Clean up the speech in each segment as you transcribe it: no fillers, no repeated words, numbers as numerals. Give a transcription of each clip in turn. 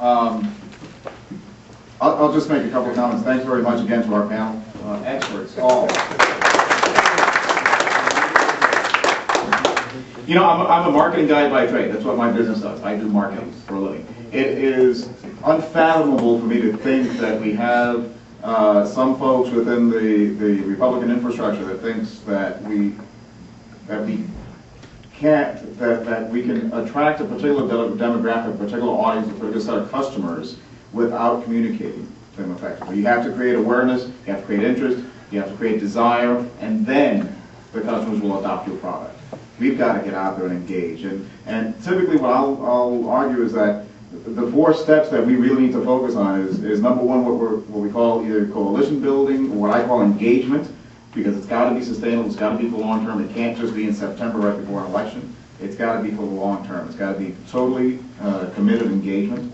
I'll just make a couple of comments. Thanks very much again to our panel, experts, all. You know, I'm a marketing guy by trade. That's what my business does. I do marketing for a living. It is unfathomable for me to think that we have some folks within the Republican infrastructure that thinks that we can attract a particular demographic, a particular audience, a particular set of customers without communicating them effectively. You have to create awareness, you have to create interest, you have to create desire, and then the customers will adopt your product. We've got to get out there and engage. And typically what I'll argue is that the 4 steps that we really need to focus on is number one, what we call either coalition building or what I call engagement, because it's got to be sustainable, it's got to be for the long term. It can't just be in September right before an election. It's got to be for the long term. It's got to be totally committed engagement.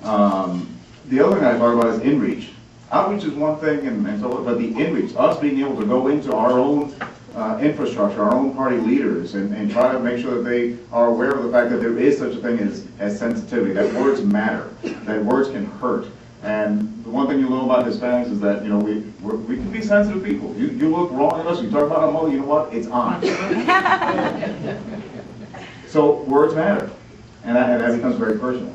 The other thing I talk about is in-reach. Outreach is one thing, but the in-reach, us being able to go into our own infrastructure, our own party leaders, and try to make sure that they are aware of the fact that there is such a thing as sensitivity, that words matter, that words can hurt. And the one thing you know about Hispanics is that, you know, we can be sensitive people. You look wrong at us, you talk about our mother, you know what? It's on. So words matter, and that becomes very personal.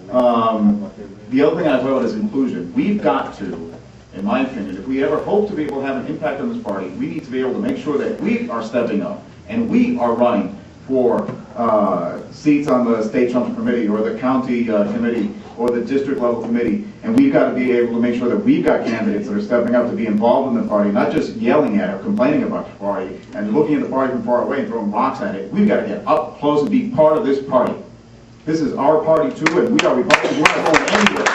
The other thing I talk about is inclusion. We've got to, in my opinion, if we ever hope to be able to have an impact on this party, we need to be able to make sure that we are stepping up and we are running for seats on the state Trump committee or the county committee or the district level committee, and we've got to be able to make sure that we've got candidates that are stepping up to be involved in the party, not just yelling at or complaining about the party and looking at the party from far away and throwing rocks at it. We've got to get up close and be part of this party. This is our party too, and we are Republicans. We're not going anywhere.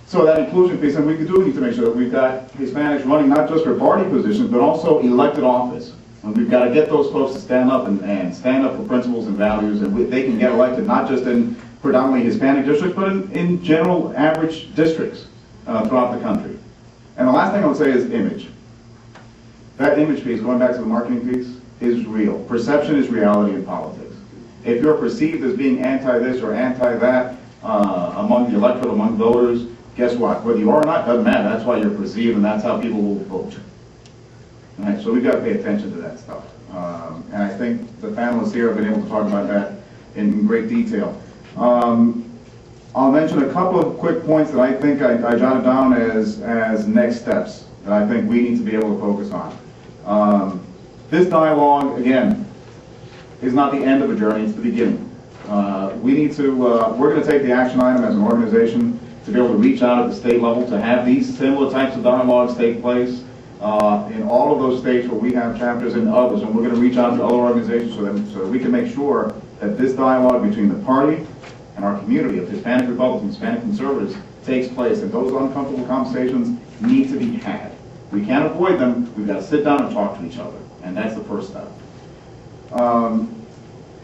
So that inclusion piece, and we do need to make sure that we've got Hispanics running not just for party positions, but also elected office. And we've got to get those folks to stand up and stand up for principles and values, and they can get elected not just in predominantly Hispanic districts, but in general average districts throughout the country. And the last thing I would say is image. That image piece, going back to the marketing piece, is real. Perception is reality in politics. If you're perceived as being anti-this or anti-that among the electorate, among voters, guess what? Whether you are or not, doesn't matter. That's why you're perceived, and that's how people will vote. All right, so we've got to pay attention to that stuff. And I think the panelists here have been able to talk about that in great detail. I'll mention a couple of quick points that I think I jotted down as next steps that I think we need to be able to focus on. This dialogue, again, is not the end of a journey, it's the beginning. We need to, we're going to take the action item as an organization to be able to reach out at the state level to have these similar types of dialogues take place in all of those states where we have chapters and others, and we're going to reach out to other organizations so that we can make sure that this dialogue between the party and our community of Hispanic Republicans, Hispanic conservatives takes place, and those uncomfortable conversations need to be had. We can't avoid them, we've got to sit down and talk to each other, and that's the first step.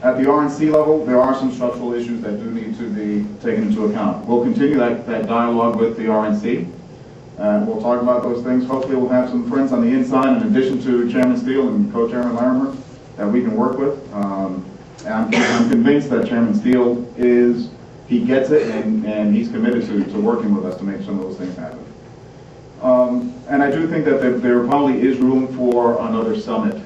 At the RNC level, there are some structural issues that do need to be taken into account. We'll continue that dialogue with the RNC. We'll talk about those things. Hopefully we'll have some friends on the inside, in addition to Chairman Steele and Co-Chairman Larimer, that we can work with. And I'm convinced that Chairman Steele he gets it, and he's committed to working with us to make some of those things happen. And I do think that there probably is room for another summit,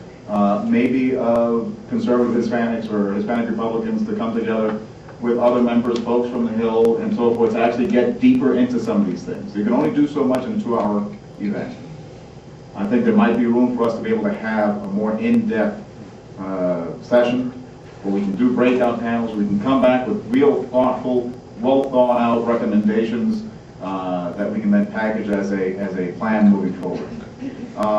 maybe of conservative Hispanics or Hispanic Republicans to come together with other members, folks from the Hill, and so forth, to actually get deeper into some of these things. You can only do so much in a 2-hour event. I think there might be room for us to be able to have a more in-depth session where we can do breakout panels, we can come back with real thoughtful, well-thought-out recommendations that we can then package as a plan moving forward.